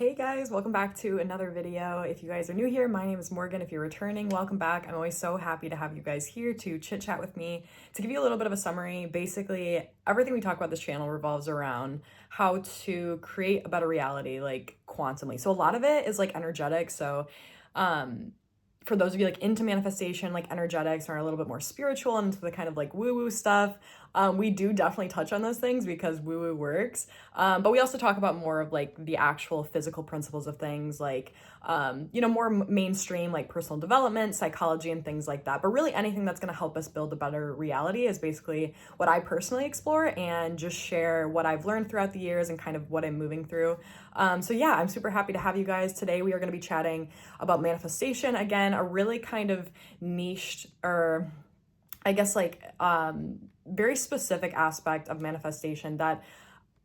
Hey guys, welcome back to another video. If you guys are new here, my name is Morgan. If you're returning, welcome back. I'm always so happy to have you guys here to chit chat with me. To give you a little bit of a summary, basically everything we talk about this channel revolves around how to create a better reality, like quantumly. So a lot of it is like energetic. So for those of you like into manifestation, like energetics are a little bit more spiritual and into the kind of like woo-woo stuff. We do definitely touch on those things because woo-woo works. But we also talk about more of like the actual physical principles of things like, more mainstream like personal development, psychology, and things like that. But really anything that's going to help us build a better reality is basically what I personally explore and just share what I've learned throughout the years and kind of what I'm moving through. So yeah, I'm super happy to have you guys. Today we are going to be chatting about manifestation. Again, a really kind of niched or I guess like very specific aspect of manifestation that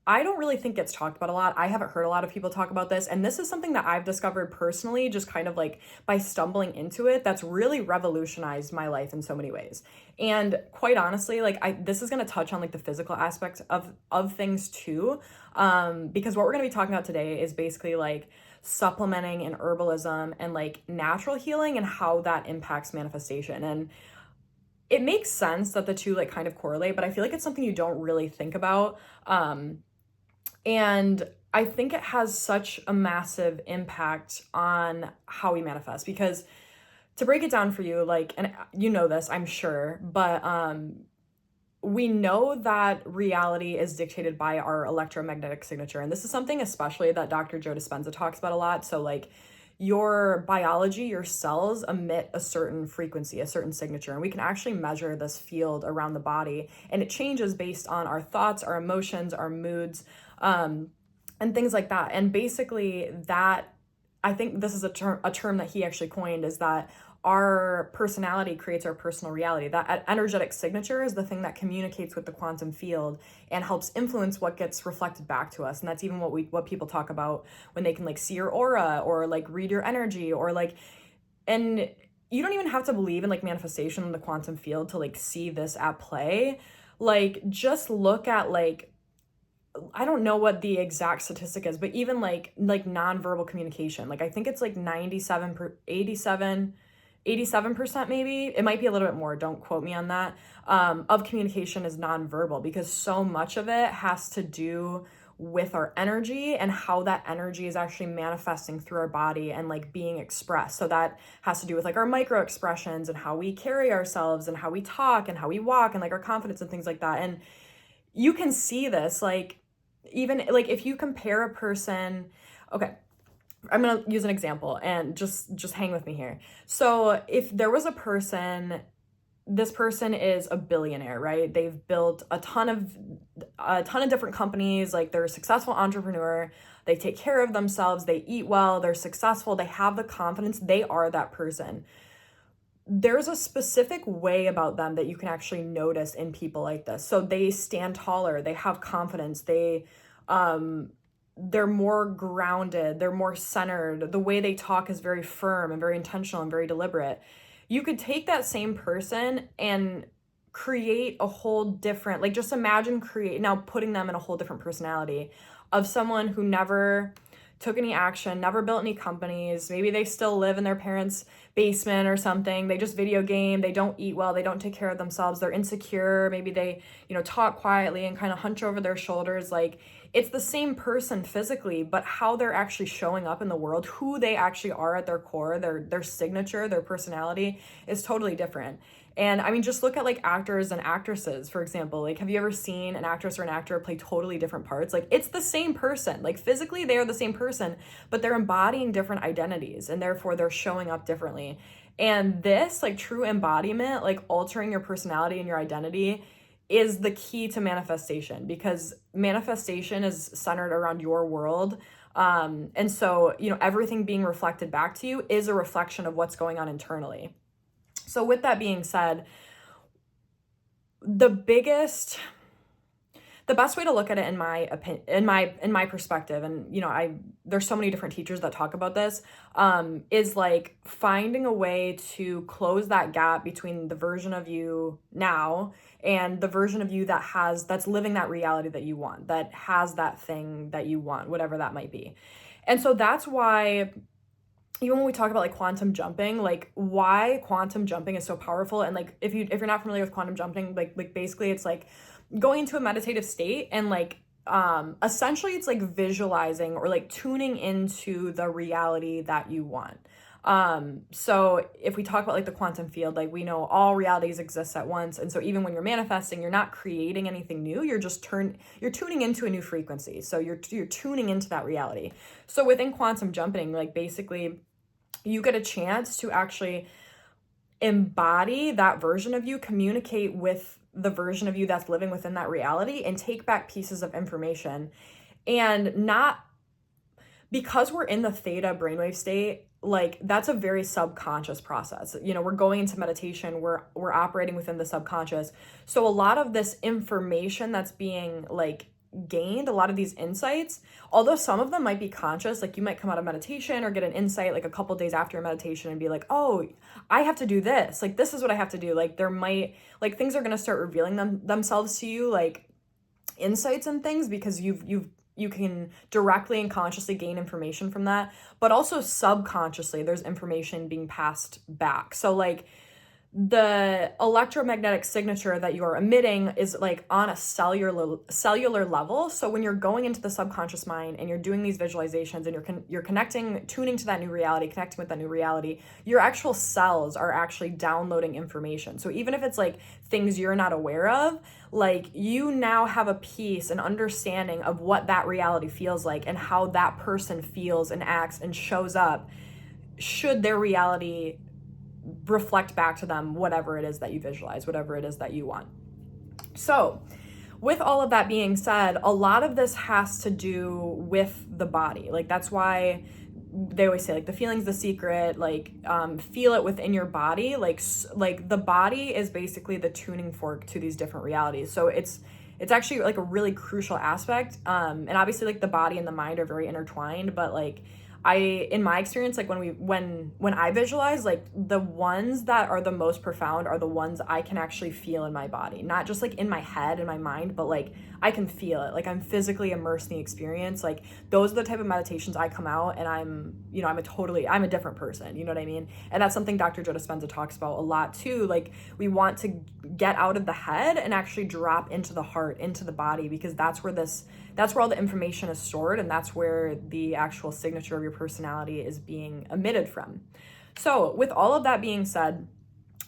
I don't really think gets talked about a lot. I haven't heard a lot of people talk about this. And this is something that I've discovered personally, just kind of like by stumbling into it, that's really revolutionized my life in so many ways. And quite honestly, like this is going to touch on like the physical aspects of things too. Because what we're going to be talking about today is basically like supplementing and herbalism and like natural healing and how that impacts manifestation. And it makes sense that the two like kind of correlate, but I feel like it's something you don't really think about. And I think it has such a massive impact on how we manifest because to break it down for you, like, and you know this, I'm sure, but we know that reality is dictated by our electromagnetic signature. And this is something especially that Dr. Joe Dispenza talks about a lot. So like your biology, your cells emit a certain frequency, a certain signature, and we can actually measure this field around the body, and it changes based on our thoughts, our emotions, our moods, and things like that. And basically that, I think this is a term that he actually coined, is that our personality creates our personal reality. That energetic signature is the thing that communicates with the quantum field and helps influence what gets reflected back to us. And that's even what people talk about when they can like see your aura or like read your energy or like, and you don't even have to believe in like manifestation in the quantum field to like see this at play. Like just look at like, I don't know what the exact statistic is, but even like nonverbal communication, like I think it's like 87% maybe, it might be a little bit more, don't quote me on that, of communication is nonverbal, because so much of it has to do with our energy and how that energy is actually manifesting through our body and like being expressed. So that has to do with like our micro expressions and how we carry ourselves and how we talk and how we walk and like our confidence and things like that. And you can see this, like, even like if you compare a person, okay, I'm going to use an example and just hang with me here. So if there was a person, this person is a billionaire, right? They've built a ton of different companies, like they're a successful entrepreneur, they take care of themselves, they eat well, they're successful, they have the confidence, they are that person. There's a specific way about them that you can actually notice in people like this. So they stand taller, they have confidence, they're more grounded, they're more centered. The way they talk is very firm and very intentional and very deliberate. You could take that same person and create a whole different, like just imagine now putting them in a whole different personality of someone who never took any action, never built any companies. Maybe they still live in their parents' basement or something. They just video game. They don't eat well. They don't take care of themselves. They're insecure. Maybe they, talk quietly and kind of hunch over their shoulders. Like it's the same person physically, but how they're actually showing up in the world, who they actually are at their core, their signature, their personality is totally different. And I mean, just look at like actors and actresses, for example. Like, have you ever seen an actress or an actor play totally different parts? Like, it's the same person. Like, physically, they are the same person, but they're embodying different identities, and therefore they're showing up differently. And this, like, true embodiment, like altering your personality and your identity, is the key to manifestation, because manifestation is centered around your world. And so, everything being reflected back to you is a reflection of what's going on internally. So with that being said, the biggest the best way to look at it in my opinion, in my perspective, and you know, there's so many different teachers that talk about this, is like finding a way to close that gap between the version of you now and the version of you that's living that reality that you want, that has that thing that you want, whatever that might be. And so that's why even when we talk about like quantum jumping, like why quantum jumping is so powerful. And like if you're not familiar with quantum jumping, like basically it's like going into a meditative state and like essentially it's like visualizing or like tuning into the reality that you want. So if we talk about like the quantum field, like we know all realities exist at once. And so even when you're manifesting, you're not creating anything new. You're tuning into a new frequency. So you're tuning into that reality. So within quantum jumping, like basically you get a chance to actually embody that version of you, communicate with the version of you that's living within that reality, and take back pieces of information. And not because we're in the theta brainwave state, like that's a very subconscious process. You know, we're going into meditation, we're operating within the subconscious. So a lot of this information that's being like gained, a lot of these insights, although some of them might be conscious, like you might come out of meditation or get an insight like a couple days after your meditation and be like, oh, I have to do this, like this is what I have to do. Like there might, like things are going to start revealing themselves to you, like insights and things, because you can directly and consciously gain information from that, but also subconsciously there's information being passed back. So like the electromagnetic signature that you are emitting is like on a cellular level. So when you're going into the subconscious mind and you're doing these visualizations and you're connecting, tuning to that new reality, connecting with that new reality, your actual cells are actually downloading information. So even if it's like things you're not aware of, like you now have a piece, an understanding of what that reality feels like and how that person feels and acts and shows up should their reality reflect back to them whatever it is that you visualize, whatever it is that you want. So with all of that being said, a lot of this has to do with the body. Like that's why they always say like the feeling's the secret, like feel it within your body. Like the body is basically the tuning fork to these different realities. So it's actually like a really crucial aspect. And obviously like the body and the mind are very intertwined, but like in my experience, like when I visualize, like the ones that are the most profound are the ones I can actually feel in my body, not just like in my head and my mind, but like I can feel it. Like I'm physically immersed in the experience. Like those are the type of meditations I come out and I'm a different person, you know what I mean? And that's something Dr. Joe Dispenza talks about a lot too. Like we want to get out of the head and actually drop into the heart, into the body, because that's where all the information is stored, and that's where the actual signature of your personality is being emitted from. So with all of that being said,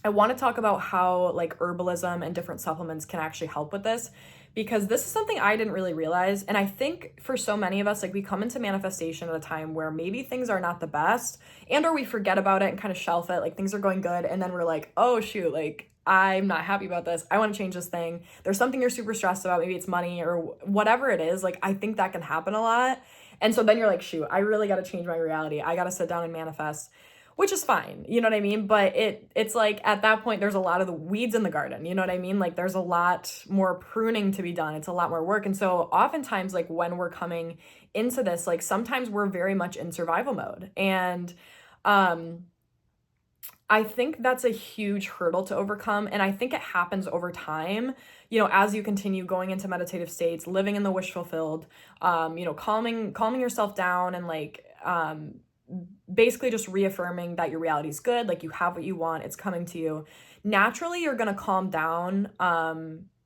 I want to talk about how like herbalism and different supplements can actually help with this, because this is something I didn't really realize. And I think for so many of us, like we come into manifestation at a time where maybe things are not the best, and or we forget about it and kind of shelf it, like things are going good, and then we're like, oh shoot, like I'm not happy about this. I want to change this thing. There's something you're super stressed about. Maybe it's money or whatever it is. Like, I think that can happen a lot. And so then you're like, shoot, I really got to change my reality. I got to sit down and manifest, which is fine. You know what I mean? But it's like at that point, there's a lot of the weeds in the garden. You know what I mean? Like there's a lot more pruning to be done. It's a lot more work. And so oftentimes, like when we're coming into this, like sometimes we're very much in survival mode. And, I think that's a huge hurdle to overcome. And I think it happens over time, you know, as you continue going into meditative states, living in the wish fulfilled, you know, calming yourself down and like, basically just reaffirming that your reality is good. Like you have what you want, it's coming to you. Naturally, you're going to calm down,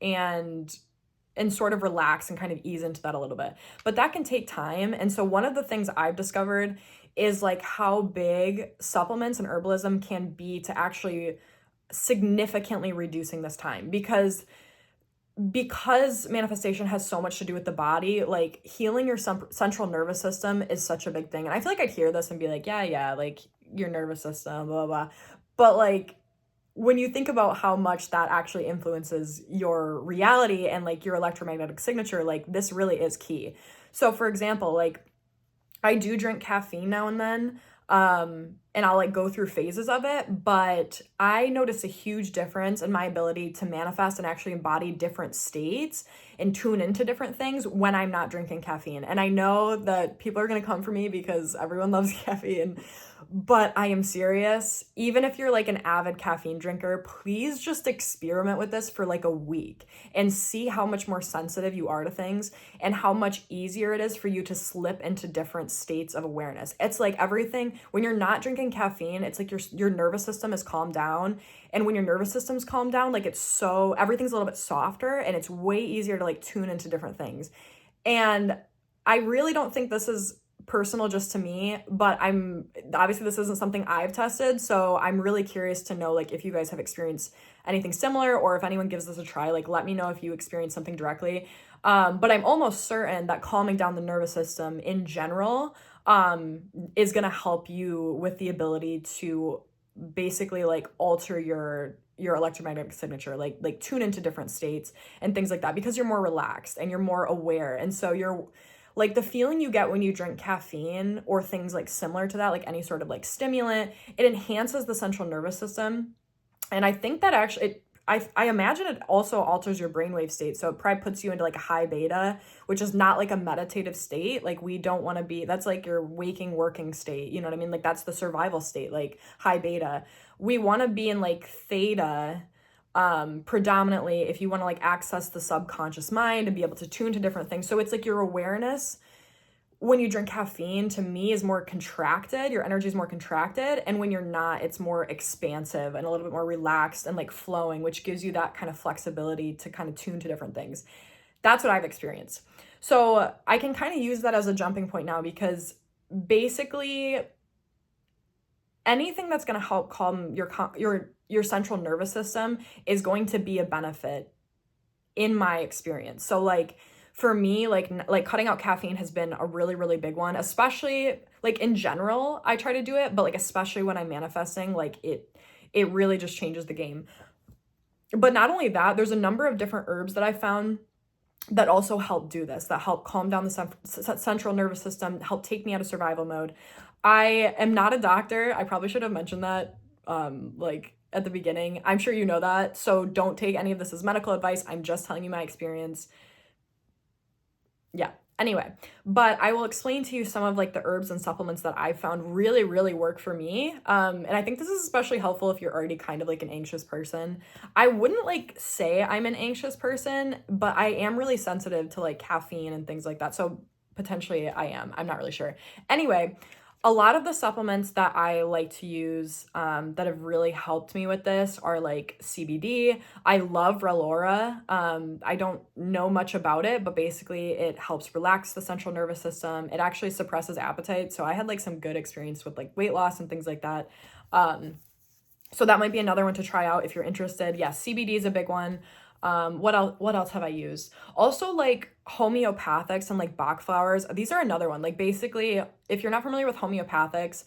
and sort of relax and kind of ease into that a little bit. But that can take time. And so one of the things I've discovered is like how big supplements and herbalism can be to actually significantly reducing this time, because manifestation has so much to do with the body. Like healing your central nervous system is such a big thing. And I feel like I'd hear this and be like, yeah, like your nervous system, blah, blah. But like when you think about how much that actually influences your reality and like your electromagnetic signature, like this really is key. So for example, like I do drink caffeine now and then. And I'll like go through phases of it, but I notice a huge difference in my ability to manifest and actually embody different states and tune into different things when I'm not drinking caffeine. And I know that people are going to come for me because everyone loves caffeine, but I am serious. Even if you're like an avid caffeine drinker, please just experiment with this for like a week and see how much more sensitive you are to things and how much easier it is for you to slip into different states of awareness. It's like everything, when you're not drinking caffeine, it's like your nervous system is calmed down. And when your nervous system's calmed down, like everything's a little bit softer and it's way easier to like tune into different things. And I really don't think this is personal just to me, but obviously this isn't something I've tested, so I'm really curious to know like if you guys have experienced anything similar, or if anyone gives this a try, like let me know if you experience something directly. But I'm almost certain that calming down the nervous system in general is going to help you with the ability to basically like alter your electromagnetic signature, like tune into different states and things like that, because you're more relaxed and you're more aware. And so you're like, the feeling you get when you drink caffeine or things like similar to that, like any sort of like stimulant, it enhances the central nervous system. And I think that actually I imagine it also alters your brainwave state. So it probably puts you into like a high beta, which is not like a meditative state. Like we don't want to be, that's like your waking working state. You know what I mean? Like that's the survival state, like high beta. We want to be in like theta, predominantly, if you want to like access the subconscious mind and be able to tune to different things. So it's like your awareness when you drink caffeine, to me, is more contracted. Your energy is more contracted. And when you're not, it's more expansive and a little bit more relaxed and like flowing, which gives you that kind of flexibility to kind of tune to different things. That's what I've experienced. So I can kind of use that as a jumping point now, because basically anything that's going to help calm your central nervous system is going to be a benefit in my experience. So like for me, like cutting out caffeine has been a really, really big one, especially like in general, I try to do it, but like especially when I'm manifesting, like it really just changes the game. But not only that, there's a number of different herbs that I found that also help do this, that help calm down the central nervous system, help take me out of survival mode. I am not a doctor. I probably should have mentioned that like at the beginning. I'm sure you know that, so don't take any of this as medical advice. I'm just telling you my experience. Yeah. Anyway, but I will explain to you some of like the herbs and supplements that I found really, really work for me. And I think this is especially helpful if you're already kind of like an anxious person. I wouldn't like say I'm an anxious person, but I am really sensitive to like caffeine and things like that. So potentially I am. I'm not really sure. Anyway, a lot of the supplements that I like to use that have really helped me with this are like CBD. I love Relora. I don't know much about it, but basically it helps relax the central nervous system. It actually suppresses appetite. So I had like some good experience with like weight loss and things like that. So that might be another one to try out if you're interested. Yeah, CBD is a big one. What else have I used? Also like homeopathics and like Bach flowers. These are another one. Like basically, if you're not familiar with homeopathics,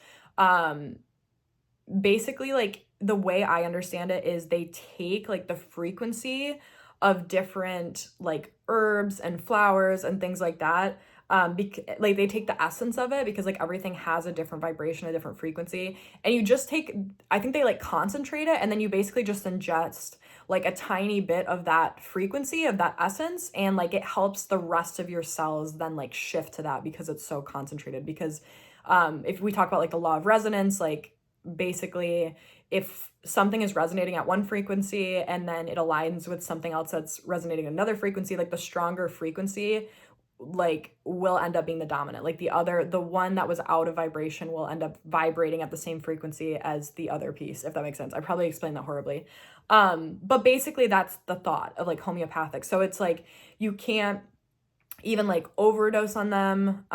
basically like the way I understand it is they take like the frequency of different like herbs and flowers and things like that. Like they take the essence of it, because like everything has a different vibration, a different frequency, and you just take, I think they like concentrate it, and then you basically just ingest like a tiny bit of that frequency, of that essence, and like it helps the rest of your cells then like shift to that, because it's so concentrated. Because if we talk about like the law of resonance, like basically if something is resonating at one frequency and then it aligns with something else that's resonating at another frequency, like the stronger frequency like will end up being the dominant. Like the one that was out of vibration will end up vibrating at the same frequency as the other piece, if that makes sense. I probably explained that horribly. But basically that's the thought of like homeopathic. So it's like you can't even like overdose on them,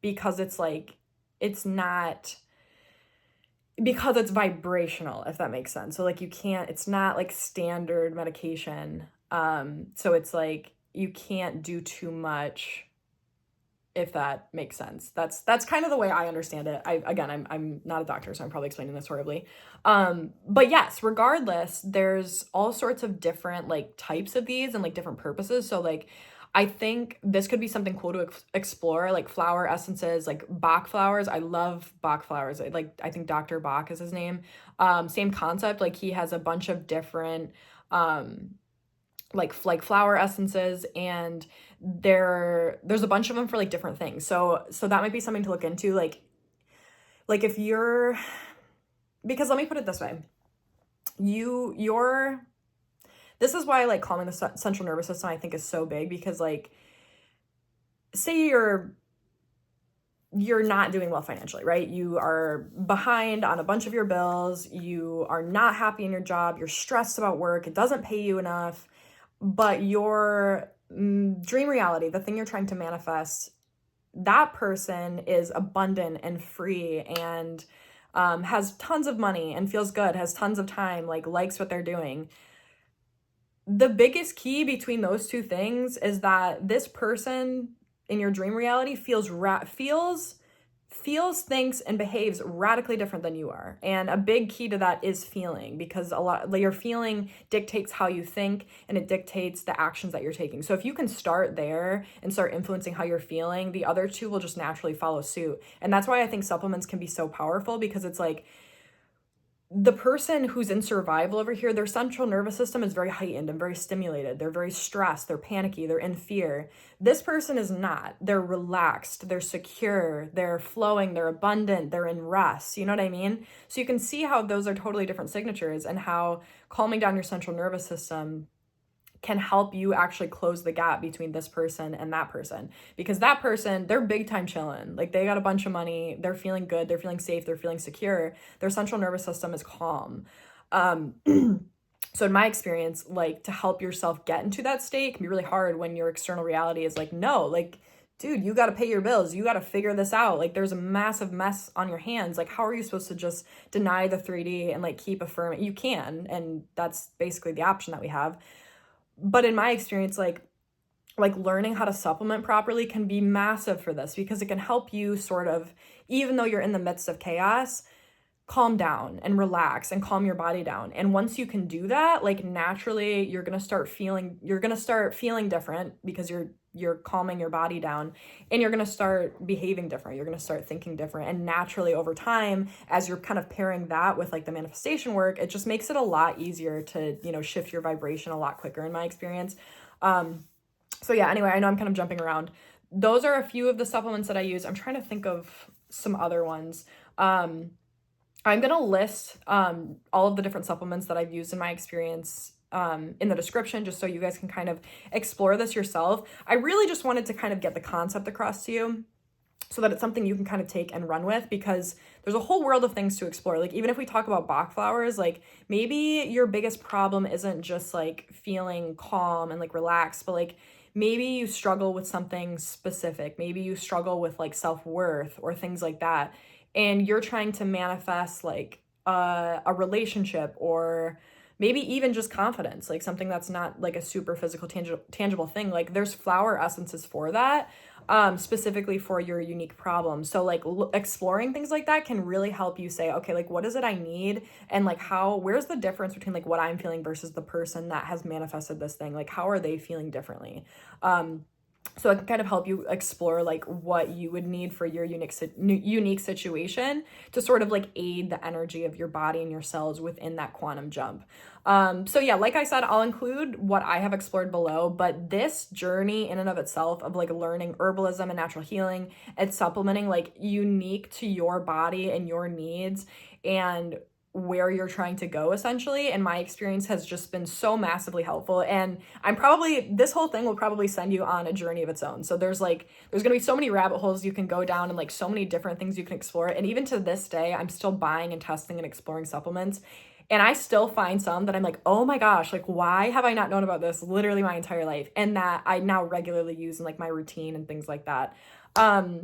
because it's like it's vibrational, if that makes sense. So like it's not like standard medication. So it's like you can't do too much, if that makes sense. That's kind of the way I understand it. I'm not a doctor, so I'm probably explaining this horribly. But yes, regardless, there's all sorts of different like types of these and like different purposes. So like I think this could be something cool to explore, like flower essences, like Bach flowers. I love Bach flowers. I think Dr. Bach is his name. Same concept. Like he has a bunch of different like flower essences, and there's a bunch of them for like different things. So that might be something to look into. Like if you're, because let me put it this way. This is why like calming the central nervous system I think is so big, because like say you're not doing well financially, right? You are behind on a bunch of your bills, you are not happy in your job, you're stressed about work, it doesn't pay you enough, but your dream reality, the thing you're trying to manifest, that person is abundant and free and has tons of money and feels good, has tons of time, like likes what they're doing. The biggest key between those two things is that this person in your dream reality feels, thinks, and behaves radically different than you are. And a big key to that is feeling, because a lot, like, your feeling dictates how you think, and it dictates the actions that you're taking. So if you can start there and start influencing how you're feeling, the other two will just naturally follow suit. And that's why I think supplements can be so powerful, because it's like, the person who's in survival over here, their central nervous system is very heightened and very stimulated. They're very stressed, they're panicky, they're in fear. This person is not. They're relaxed, they're secure, they're flowing, they're abundant, they're in rest. You know what I mean? So you can see how those are totally different signatures, and how calming down your central nervous system can help you actually close the gap between this person and that person. Because that person, they're big time chilling. Like they got a bunch of money, they're feeling good, they're feeling safe, they're feeling secure. Their central nervous system is calm. So in my experience, like to help yourself get into that state can be really hard when your external reality is like, no, like, dude, you got to pay your bills. You got to figure this out. Like there's a massive mess on your hands. Like how are you supposed to just deny the 3D and like keep affirming? You can, and that's basically the option that we have. But in my experience, like learning how to supplement properly can be massive for this, because it can help you sort of, even though you're in the midst of chaos, calm down and relax and calm your body down. And once you can do that, like naturally you're going to start feeling different, because you're calming your body down, and you're going to start behaving different. You're going to start thinking different. And naturally over time, as you're kind of pairing that with like the manifestation work, it just makes it a lot easier to, shift your vibration a lot quicker in my experience. So yeah, anyway, I know I'm kind of jumping around. Those are a few of the supplements that I use. I'm trying to think of some other ones. I'm going to list all of the different supplements that I've used in my experience in the description, just so you guys can kind of explore this yourself. I really just wanted to kind of get the concept across to you, so that it's something you can kind of take and run with, because there's a whole world of things to explore. Like even if we talk about Bach flowers, like maybe your biggest problem isn't just like feeling calm and like relaxed, but like maybe you struggle with something specific. Maybe you struggle with like self-worth or things like that, and you're trying to manifest like a relationship, or maybe even just confidence, like something that's not like a super physical, tangible thing. Like there's flower essences for that, specifically for your unique problem. So like exploring things like that can really help you say, okay, like what is it I need? And like where's the difference between like what I'm feeling versus the person that has manifested this thing? Like how are they feeling differently? So it can kind of help you explore like what you would need for your unique situation to sort of like aid the energy of your body and your cells within that quantum jump. So yeah, like I said, I'll include what I have explored below, but this journey in and of itself of like learning herbalism and natural healing and supplementing like unique to your body and your needs and where you're trying to go, essentially, in my experience, has just been so massively helpful. And this whole thing will probably send you on a journey of its own. So there's gonna be so many rabbit holes you can go down, and like so many different things you can explore. And even to this day, I'm still buying and testing and exploring supplements, and I still find some that I'm like, oh my gosh, like why have I not known about this literally my entire life? And that I now regularly use in like my routine and things like that.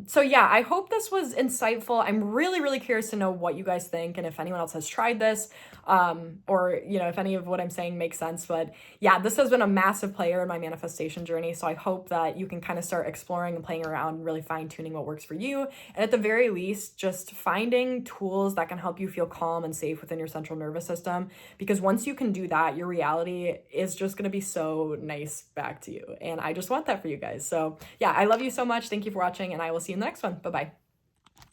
So yeah, I hope this was insightful. I'm really, really curious to know what you guys think and if anyone else has tried this, or, you know, if any of what I'm saying makes sense. But yeah, this has been a massive player in my manifestation journey. So I hope that you can kind of start exploring and playing around and really fine tuning what works for you. And at the very least, just finding tools that can help you feel calm and safe within your central nervous system. Because once you can do that, your reality is just going to be so nice back to you. And I just want that for you guys. So yeah, I love you so much. Thank you for watching, and I will see you in the next one. Bye-bye.